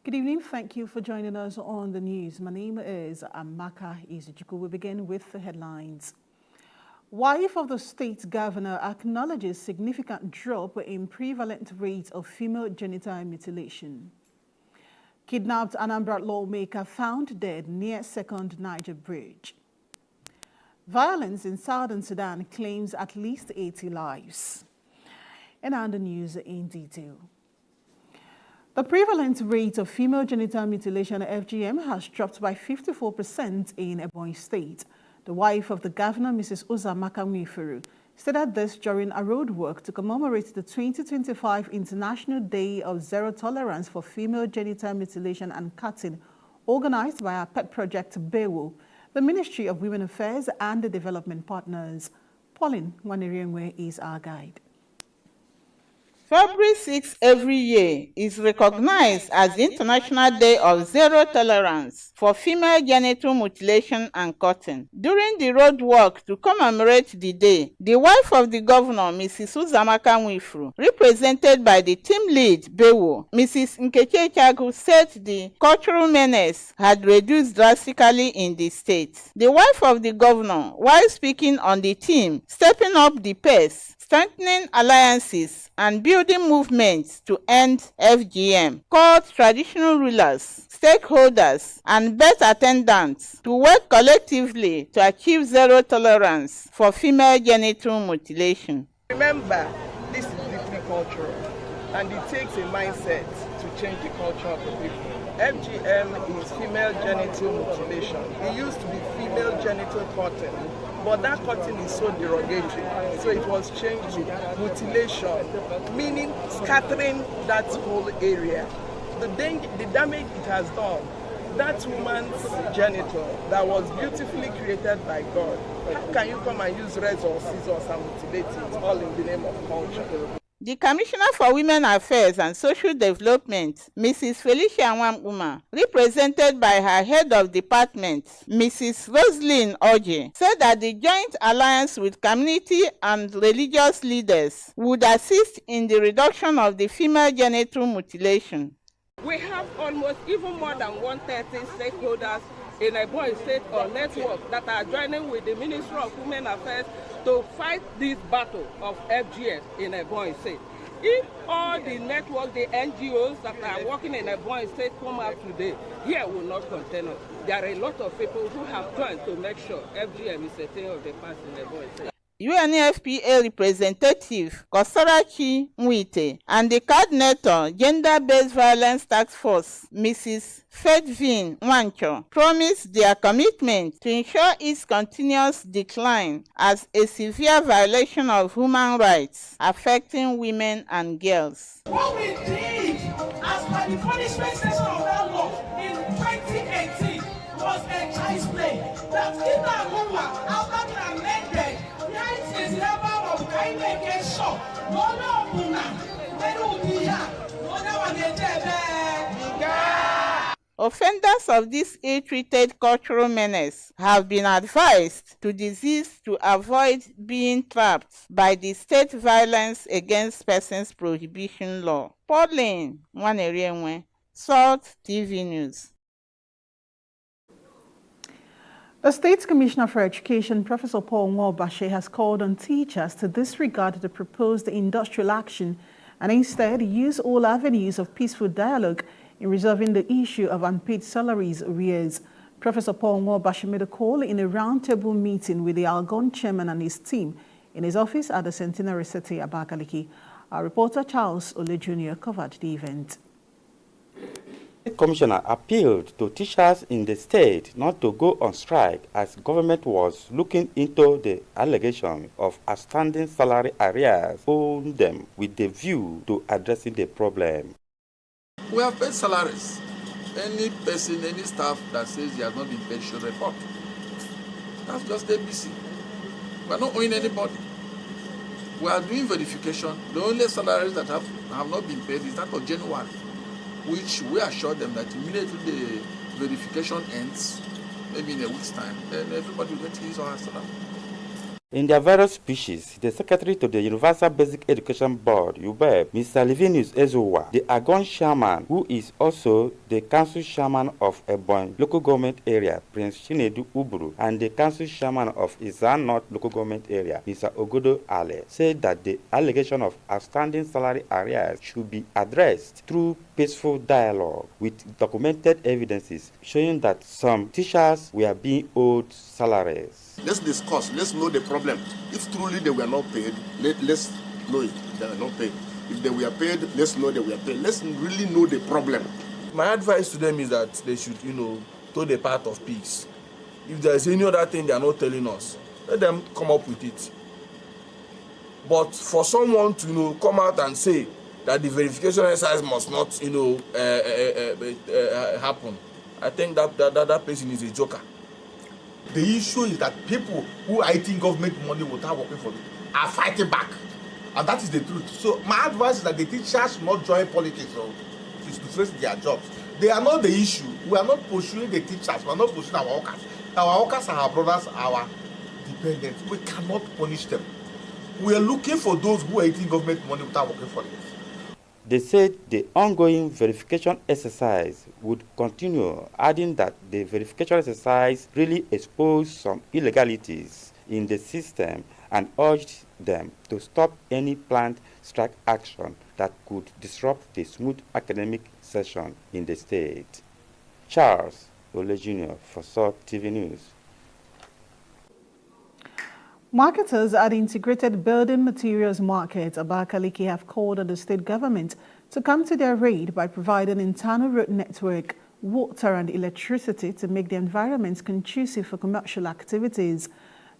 Good evening. Thank you for joining us on the news. My name is Amaka Izuchukwu. We begin with the headlines. Wife of the state governor acknowledges significant drop in prevalent rate of female genital mutilation. Kidnapped Anambra lawmaker found dead near Second Niger Bridge. Violence in Southern Sudan claims at least 80 lives. And on the news in detail. The prevalent rate of female genital mutilation (FGM) has dropped by 54% in Ebonyi State. The wife of the governor, Mrs. Uzamaka Mwiferu, stated this during a road walk to commemorate the 2025 International Day of Zero Tolerance for Female Genital Mutilation and Cutting, organized by our pet project BEWO, the Ministry of Women Affairs and the Development Partners. Pauline Wanerienwe is our guide. February 6 every year is recognized as the International Day of Zero Tolerance for Female Genital Mutilation and Cutting. During the road walk to commemorate the day, the wife of the governor, Mrs. Uzamaka Mwiferu, represented by the team lead, Bewo, Mrs. Nkeche Chagu, said the cultural menace had reduced drastically in the state. The wife of the governor, while speaking on the theme, stepping up the pace, strengthening alliances, and building movements to end FGM, called traditional rulers, stakeholders, and birth attendants to work collectively to achieve zero tolerance for female genital mutilation. Remember, this is deeply cultural, and it takes a mindset to change the culture of the people. FGM is female genital mutilation. It used to be female genital cutting, but that cutting is so derogatory, so it was changed to mutilation, meaning scattering that whole area. The damage it has done, that woman's genital that was beautifully created by God, how can you come and use razor or scissors and mutilate it, all in the name of culture? The Commissioner for Women Affairs and Social Development, Mrs. Felicia Nwambuma, represented by her head of department, Mrs. Roslyn Oje, said that the joint alliance with community and religious leaders would assist in the reduction of the female genital mutilation. We have almost even more than 130 stakeholders in Ebonyi State or network that are joining with the Ministry of Women Affairs to fight this battle of FGM in Ebonyi State. If all the network, the NGOs that are working in Ebonyi State come out today, here will not contain us. There are a lot of people who have joined to make sure FGM is a thing of the past in Ebonyi State. UNFPA representative Kosarachi Mwite and the coordinator Gender-Based Violence Task Force, Mrs. Fedvin Wancho, promised their commitment to ensure its continuous decline as a severe violation of human rights affecting women and girls. What we did as per the punishment section of that law in 2018 was a child's play. That in that woman, after being amended, is the level of sure. Offenders of this ill-treated cultural menace have been advised to desist to avoid being trapped by the state violence against persons prohibition law. Pauline Wanerienwe, Salt TV News. The State Commissioner for Education, Professor Paul Nwobashe, has called on teachers to disregard the proposed industrial action and instead use all avenues of peaceful dialogue in resolving the issue of unpaid salaries arrears. Professor Paul Nwobashe made a call in a roundtable meeting with the Algon chairman and his team in his office at the Centenary City, Abakaliki. Our reporter Charles Ole Jr. covered the event. The commissioner appealed to teachers in the state not to go on strike as government was looking into the allegation of outstanding salary arrears on them with the view to addressing the problem. We have paid salaries. Any person, any staff that says he has not been paid should report. That's just EBBC. We are not owing anybody. We are doing verification. The only salaries that have not been paid is that of January, which we assure them that immediately the verification ends, maybe in a week's time, then everybody will get his or her salary. In their various speeches, the Secretary to the Universal Basic Education Board, UBEB, Mr. Livinus Ezowa, the Agon Chairman, who is also the Council Chairman of Ebonyi Local Government Area, Prince Chinedu Uburu, and the Council Chairman of Izan North Local Government Area, Mr. Ogodo Ale, said that the allegation of outstanding salary arrears should be addressed through peaceful dialogue with documented evidences showing that some teachers were being owed salaries. Let's discuss. Let's know the problem. If truly they were not paid, let's know it. They were not paid. If they were paid, let's know they were paid. Let's really know the problem. My advice to them is that they should, toe the path of peace. If there is any other thing they are not telling us, let them come up with it. But for someone to, come out and say that the verification exercise must not, happen, I think that person is a joker. The issue is that people who are eating government money without working for it are fighting back. And that is the truth. So my advice is that the teachers should not join politics or to face their jobs. They are not the issue. We are not pursuing the teachers. We are not pursuing our workers. Our workers are our brothers, our dependents. We cannot punish them. We are looking for those who are eating government money without working for it. They said the ongoing verification exercise would continue, adding that the verification exercise really exposed some illegalities in the system and urged them to stop any planned strike action that could disrupt the smooth academic session in the state. Charles Ole Jr. for SALT TV News. Marketers at the Integrated Building Materials Market, Abakaliki, have called on the state government to come to their aid by providing internal road network, water and electricity to make the environment conducive for commercial activities.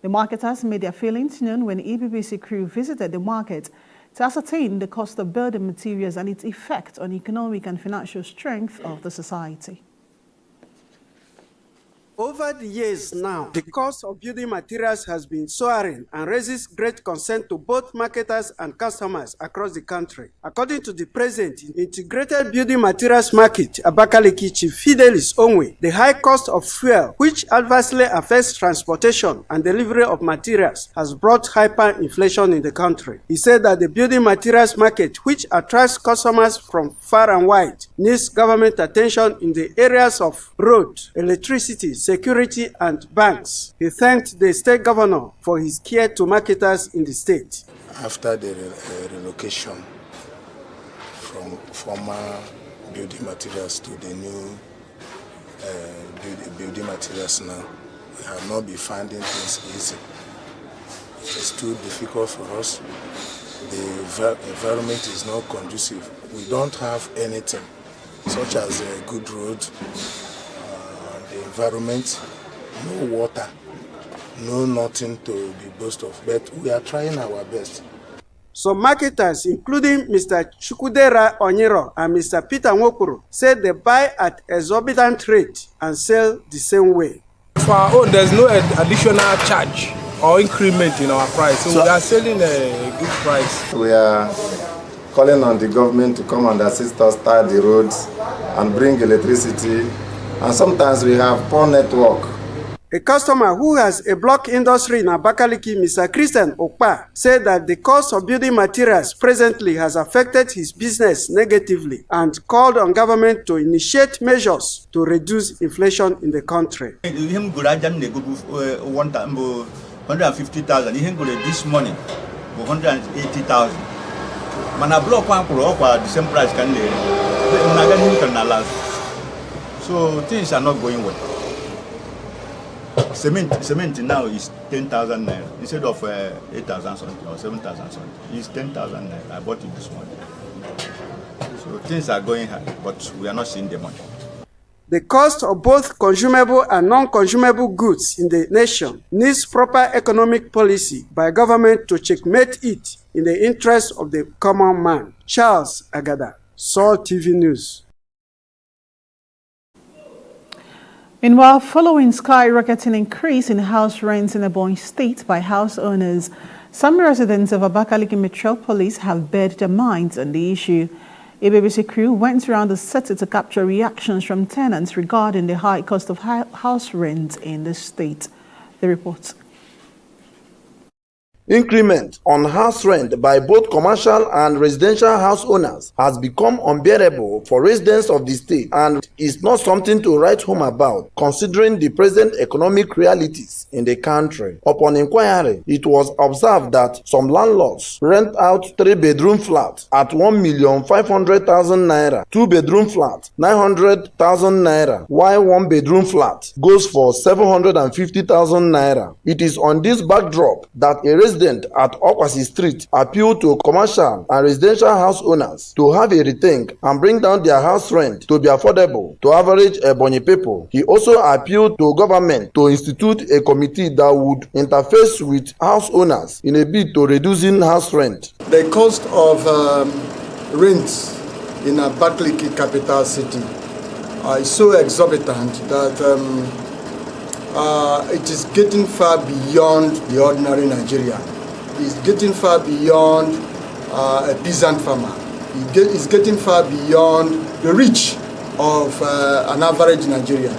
The marketers made their feelings known when EBBC crew visited the market to ascertain the cost of building materials and its effect on economic and financial strength of the society. Over the years now, the cost of building materials has been soaring and raises great concern to both marketers and customers across the country. According to the President, Integrated Building Materials Market, Abakaliki Chief Fidelis Onwe, the high cost of fuel, which adversely affects transportation and delivery of materials, has brought hyperinflation in the country. He said that the building materials market, which attracts customers from far and wide, needs government attention in the areas of road, electricity, security and banks. He thanked the state governor for his care to marketers in the state. After the relocation from former building materials to the new building materials now, we have not been finding things easy. It's too difficult for us. The environment is not conducive. We don't have anything such as a good road, the environment, no water, no nothing to be boast of, but we are trying our best. Some marketers, including Mr. Chukudera Onyiro and Mr. Peter Nwokuru, said they buy at exorbitant rate and sell the same way. For our own, there's no additional charge or increment in our price, so we are selling a good price. We are calling on the government to come and assist us start the roads and bring electricity. And sometimes we have poor network. A customer who has a block industry in Abakaliki, Mr. Christian Okpa, said that the cost of building materials presently has affected his business negatively and called on government to initiate measures to reduce inflation in the country. 150,000. This morning, 180,000. Mana block one the same price can last. So things are not going well. Cement now is 10,000 naira instead of 8,000 something or 7,000 something. It's 10,000 naira. I bought it this morning. So things are going high, but we are not seeing the money. The cost of both consumable and non-consumable goods in the nation needs proper economic policy by government to checkmate it in the interest of the common man. Charles Agada, SALT TV News. Meanwhile, following skyrocketing increase in house rents in Ebonyi State by house owners, some residents of Abakaliki Metropolis have bared their minds on the issue. EBBC crew went around the city to capture reactions from tenants regarding the high cost of house rent in the state. The report. increment on house rent by both commercial and residential house owners has become unbearable for residents of the state and is not something to write home about, considering the present economic realities in the country. Upon inquiry, it was observed that some landlords rent out 3-bedroom flats at 1,500,000 naira, 2-bedroom flat 900,000 naira, while 1-bedroom flat goes for 750,000 naira. It is on this backdrop that a resident at Okwasi Street appealed to commercial and residential house owners to have a rethink and bring down their house rent to be affordable to average Ebonyi people. He also appealed to government to institute a committee that would interface with house owners in a bid to reducing house rent. The cost of rent in a Abakaliki capital city is so exorbitant that it is getting far beyond the ordinary Nigeria. It's getting far beyond a peasant farmer. It's getting far beyond the reach of an average Nigerian.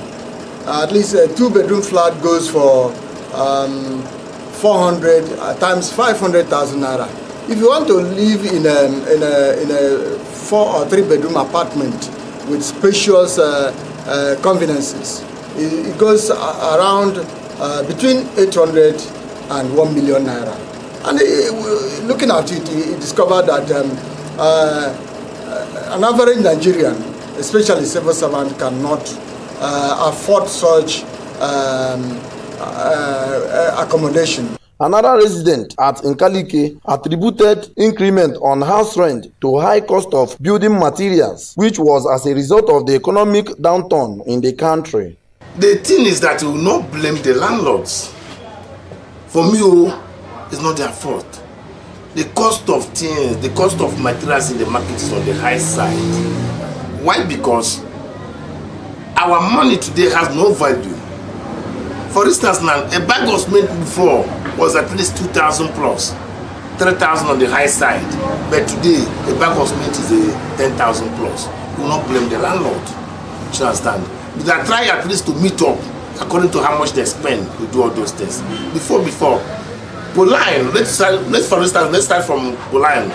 At least a 2-bedroom flat goes for 400 times 500,000 naira. If you want to live in a 4 or 3-bedroom apartment with spacious conveniences, it goes around between 800 and 1 million naira. And looking at it, he discovered that an average Nigerian, especially civil servant, cannot afford such accommodation. Another resident at Nkalike attributed increment on house rent to high cost of building materials, which was as a result of the economic downturn in the country. The thing is that we will not blame the landlords. For me, it's not their fault. The cost of things, the cost of materials in the market is on the high side. Why? Because our money today has no value. For instance, now a bag of cement before was at least 2,000 plus, 3,000 on the high side. But today, a bag of cement is 10,000 plus. You will not blame the landlord. You understand? But I try at least to meet up according to how much they spend to do all those things. Before, Poline, let's start from Poline,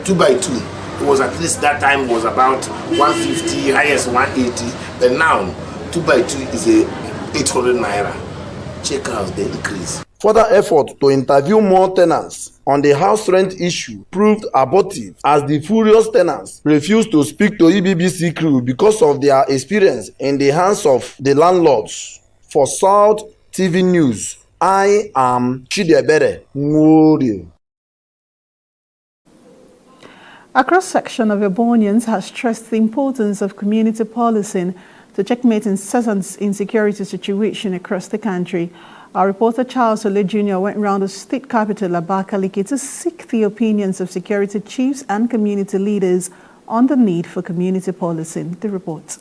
2x2. It was at least that time was about 150, highest 180. But now, 2x2 is 800 naira. Check out the increase. Further effort to interview more tenants on the house rent issue proved abortive as the furious tenants refused to speak to EBBC crew because of their experience in the hands of the landlords. For South TV News, I am Chidiebere Nwori. A cross-section of Ebonians has stressed the importance of community policing to checkmate incessant insecurity situation across the country. Our reporter Charles Ole Jr. went round the state capital, Abakaliki, to seek the opinions of security chiefs and community leaders on the need for community policing. The report.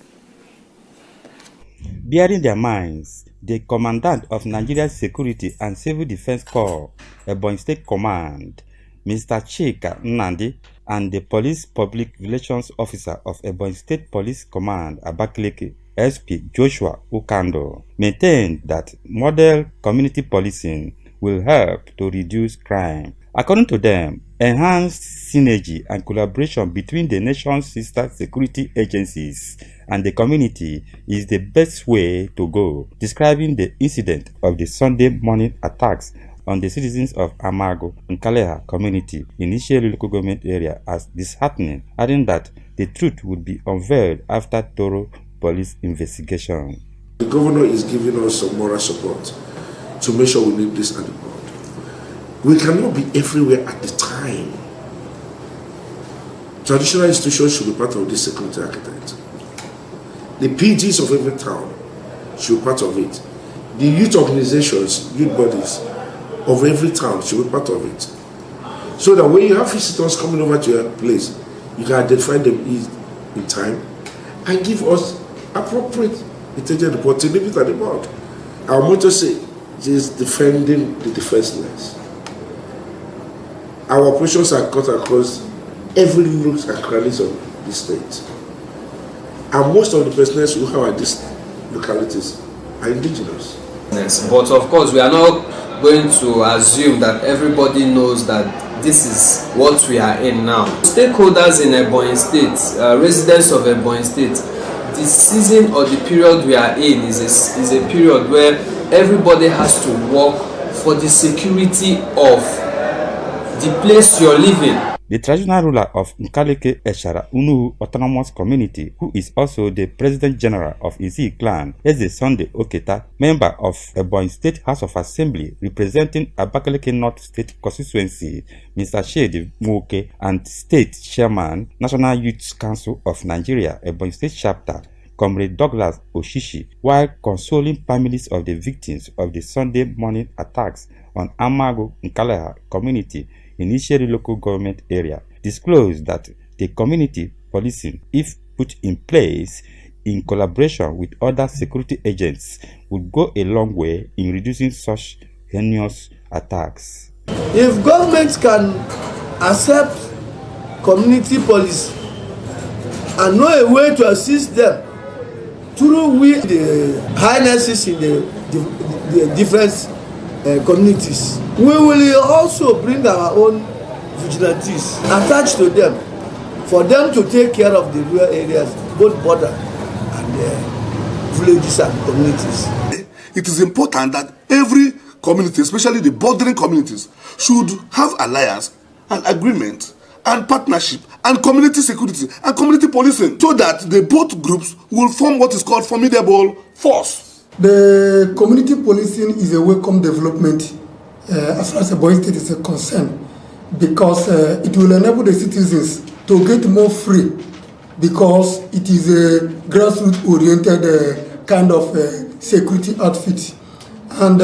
Bearing their minds, the Commandant of Nigeria's Security and Civil Defense Corps, Ebonyi State Command, Mr. Chika Nnamdi, and the Police Public Relations Officer of Ebonyi State Police Command, Abakaliki, SP Joshua Ukando, maintained that model community policing will help to reduce crime. According to them, enhanced synergy and collaboration between the nation's sister security agencies and the community is the best way to go, describing the incident of the Sunday morning attacks on the citizens of Amago and Kaleha community in Ishelu local government area as disheartening, adding that the truth would be unveiled after thorough police investigation. The governor is giving us some moral support to make sure we leave this at the board. We cannot be everywhere at the time. Traditional institutions should be part of this security architect. The PGs of every town should be part of it. The youth organizations, youth bodies of every town should be part of it. So that when you have visitors coming over to your place, you can identify them in time and give us appropriate intelligence report to leave it at the board. Our motto says is defending the defenseless. Our operations are cut across every nook and crannies of the state. And most of the personnel who have at these localities are indigenous. But of course, we are not going to assume that everybody knows that this is what we are in now. Stakeholders in Ebonyi State, residents of Ebonyi State, the season or the period we are in is a period where everybody has to work for the security of the place you're living. The traditional ruler of Nkaleke Eshara Unuhu Autonomous Community, who is also the President General of Izi Clan, Eze Sunday Oketa, member of Ebonyi State House of Assembly representing Abakaliki North State Constituency, Mr. Shedi Muke, and State Chairman, National Youth Council of Nigeria, Ebonyi State Chapter, Comrade Douglas Oshishi, while consoling families of the victims of the Sunday morning attacks on Amago Nkaleha community in Isheri local government area, disclosed that the community policing, if put in place in collaboration with other security agents, would go a long way in reducing such heinous attacks. If governments can accept community policy and know a way to assist them through with the highnesses in the different communities, we will also bring our own vigilantes attached to them for them to take care of the rural areas, both border and villages and communities. It is important that every community, especially the bordering communities, should have alliance and agreement and partnership and community security and community policing, so that the both groups will form what is called formidable force. The community policing is a welcome development as far as Ebonyi State is concerned, because it will enable the citizens to get more free, because it is a grassroots oriented kind of security outfit. And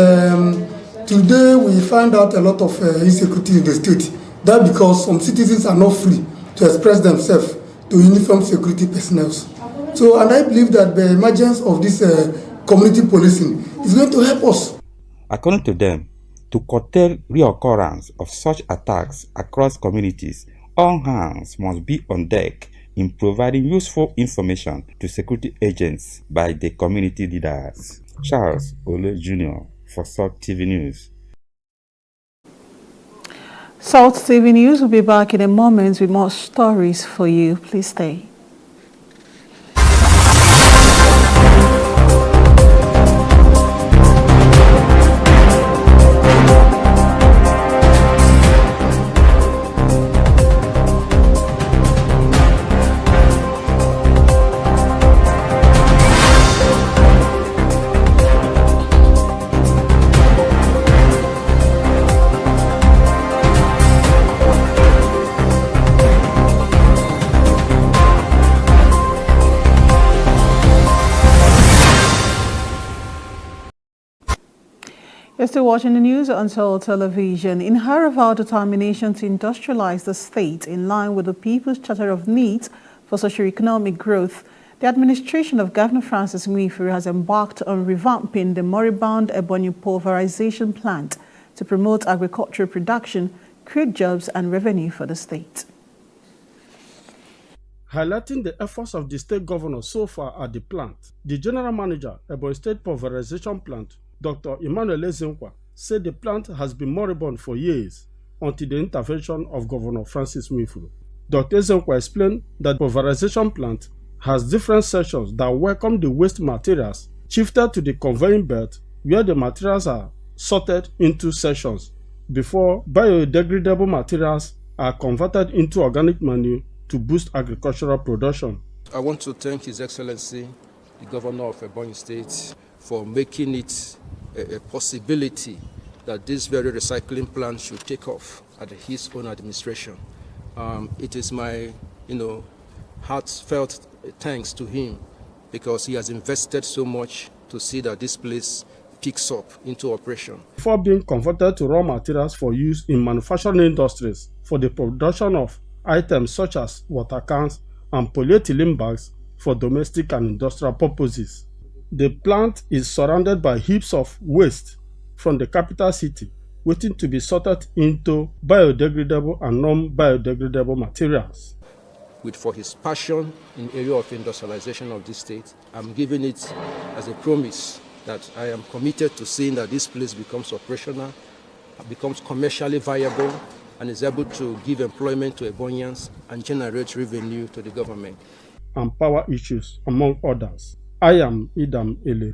today we find out a lot of insecurity in the state. That because some citizens are not free to express themselves to uniformed security personnel. So, and I believe that the emergence of this community policing is going to help us. According to them, to curtail reoccurrence of such attacks across communities, all hands must be on deck in providing useful information to security agents by the community leaders. Charles Ole Jr. for Salt TV News. Salt TV News will be back in a moment with more stories for you. Please stay. You're still watching the news on Seoul Television. In her avowed determination to industrialize the state in line with the People's Charter of Needs for Socio-Economic Growth, the administration of Governor Francis Nwifuru has embarked on revamping the moribund Ebonyi pulverization plant to promote agricultural production, create jobs and revenue for the state. Highlighting the efforts of the state governor so far at the plant, the general manager, Ebonyi State Pulverization Plant, Dr. Emmanuel Ezenkwa, said the plant has been moribund for years until the intervention of Governor Francis Nwifuru. Dr. Ezenkwa explained that the pulverization plant has different sections that welcome the waste materials shifted to the conveying belt, where the materials are sorted into sections before biodegradable materials are converted into organic manure to boost agricultural production. I want to thank His Excellency, the Governor of Ebonyi State, for making it a possibility that this very recycling plant should take off at his own administration. It is my, heartfelt thanks to him, because he has invested so much to see that this place picks up into operation. Before being converted to raw materials for use in manufacturing industries for the production of items such as water cans and polyethylene bags for domestic and industrial purposes. The plant is surrounded by heaps of waste from the capital city, waiting to be sorted into biodegradable and non-biodegradable materials. For his passion in area of industrialization of this state, I'm giving it as a promise that I am committed to seeing that this place becomes operational, becomes commercially viable, and is able to give employment to Ebonyans and generate revenue to the government. And power issues, among others. I am Idam Ele.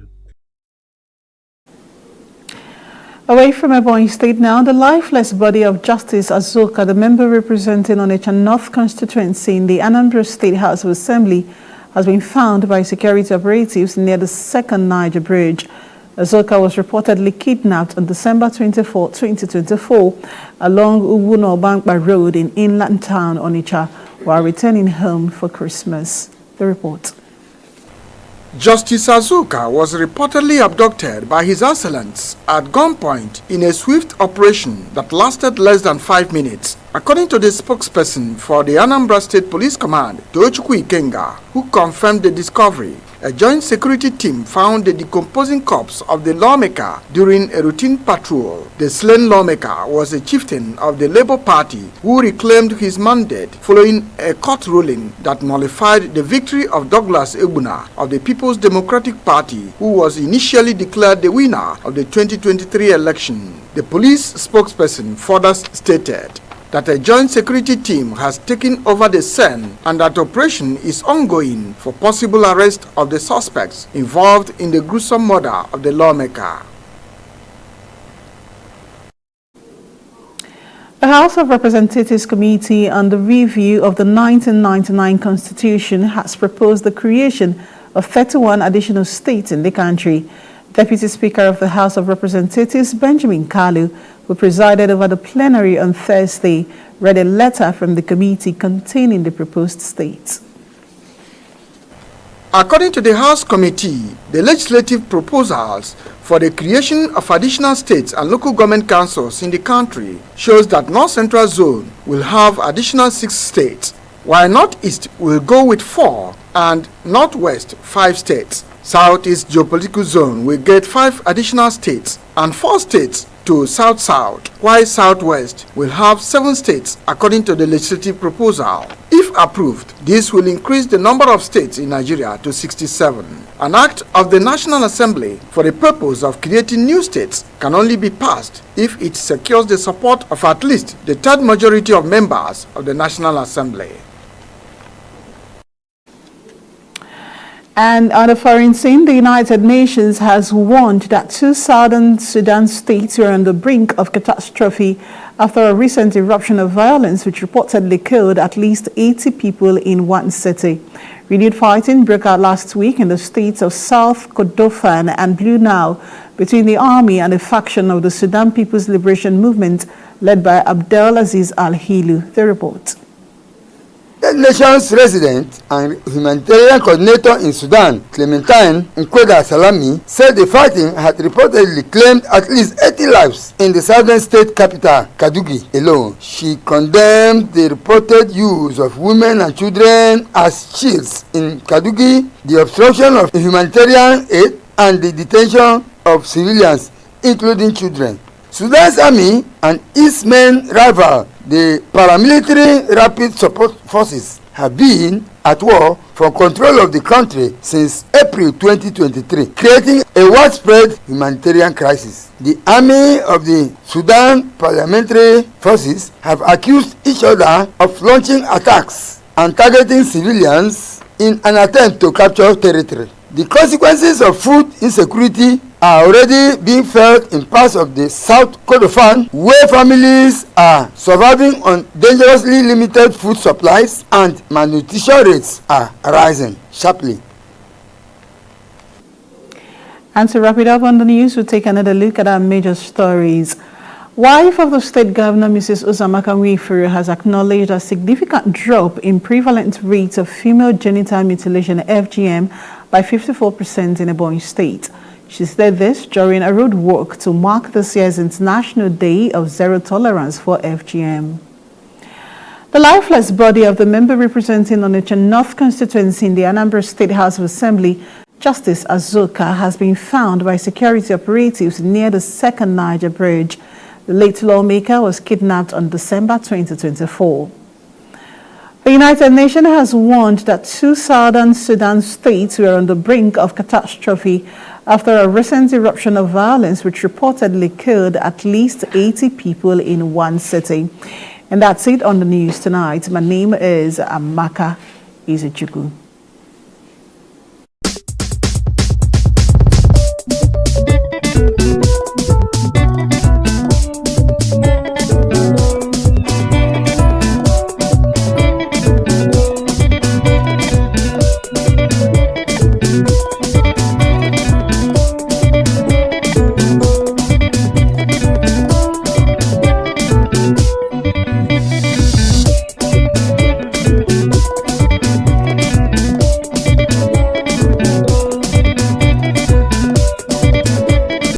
Away from Ebonyi State now, the lifeless body of Justice Azuka, the member representing Onitsha North constituency in the Anambra State House of Assembly, has been found by security operatives near the second Niger Bridge. Azuka was reportedly kidnapped on December 24, 2024, along Uwuno-Bankba Road in inland town Onitsha, while returning home for Christmas. The report. Justice Azuka was reportedly abducted by his assailants at gunpoint in a swift operation that lasted less than 5 minutes. According to the spokesperson for the Anambra State Police Command, Tochukwu Ikenga, who confirmed the discovery, a joint security team found the decomposing corpse of the lawmaker during a routine patrol. The slain lawmaker was a chieftain of the Labour Party who reclaimed his mandate following a court ruling that nullified the victory of Douglas Ebuna of the People's Democratic Party, who was initially declared the winner of the 2023 election. The police spokesperson further stated that a joint security team has taken over the scene and that operation is ongoing for possible arrest of the suspects involved in the gruesome murder of the lawmaker. The House of Representatives Committee on the Review of the 1999 Constitution has proposed the creation of 31 additional states in the country. Deputy Speaker of the House of Representatives, Benjamin Kalu, who presided over the plenary on Thursday, read a letter from the committee containing the proposed states. According to the House Committee, the legislative proposals for the creation of additional states and local government councils in the country shows that North Central Zone will have additional 6 states, while Northeast will go with 4 and Northwest 5 states. Southeast Geopolitical Zone will get 5 additional states and 4 states to South-South, while Southwest will have 7 states according to the legislative proposal. If approved, this will increase the number of states in Nigeria to 67. An act of the National Assembly for the purpose of creating new states can only be passed if it secures the support of at least the 3rd majority of members of the National Assembly. And on a foreign scene, the United Nations has warned that 2 southern Sudan states were on the brink of catastrophe after a recent eruption of violence which reportedly killed at least 80 people in one city. Renewed fighting broke out last week in the states of South Kordofan and Blue Nile between the army and a faction of the Sudan People's Liberation Movement led by Abdelaziz Al-Hilu. The report. The nation's resident and humanitarian coordinator in Sudan, Clementine Nkwega Salami, said the fighting had reportedly claimed at least 80 lives in the southern state capital, Kadugi, alone. She condemned the reported use of women and children as shields in Kadugi, the obstruction of humanitarian aid, and the detention of civilians, including children. Sudan's army and its main rival, the paramilitary Rapid Support Forces, have been at war for control of the country since April 2023, creating a widespread humanitarian crisis. The army of the Sudan Parliamentary Forces have accused each other of launching attacks and targeting civilians in an attempt to capture territory. The consequences of food insecurity are already being felt in parts of the South Kordofan, where families are surviving on dangerously limited food supplies and malnutrition rates are rising sharply. And to wrap it up on the news, we'll take another look at our major stories. Wife of the state governor, Mrs. Uzamaka Nwifuru, has acknowledged a significant drop in prevalent rates of female genital mutilation, FGM, by 54% in Ebonyi State. She said this during a road walk to mark this year's International Day of Zero Tolerance for FGM. The lifeless body of the member representing Onitsha North constituency in the Anambra State House of Assembly, Justice Azuka, has been found by security operatives near the second Niger Bridge. The late lawmaker was kidnapped on December 2024. The United Nations has warned that 2 southern Sudan states were on the brink of catastrophe after a recent eruption of violence which reportedly killed at least 80 people in one city. And that's it on the news tonight. My name is Amaka Izuchukwu.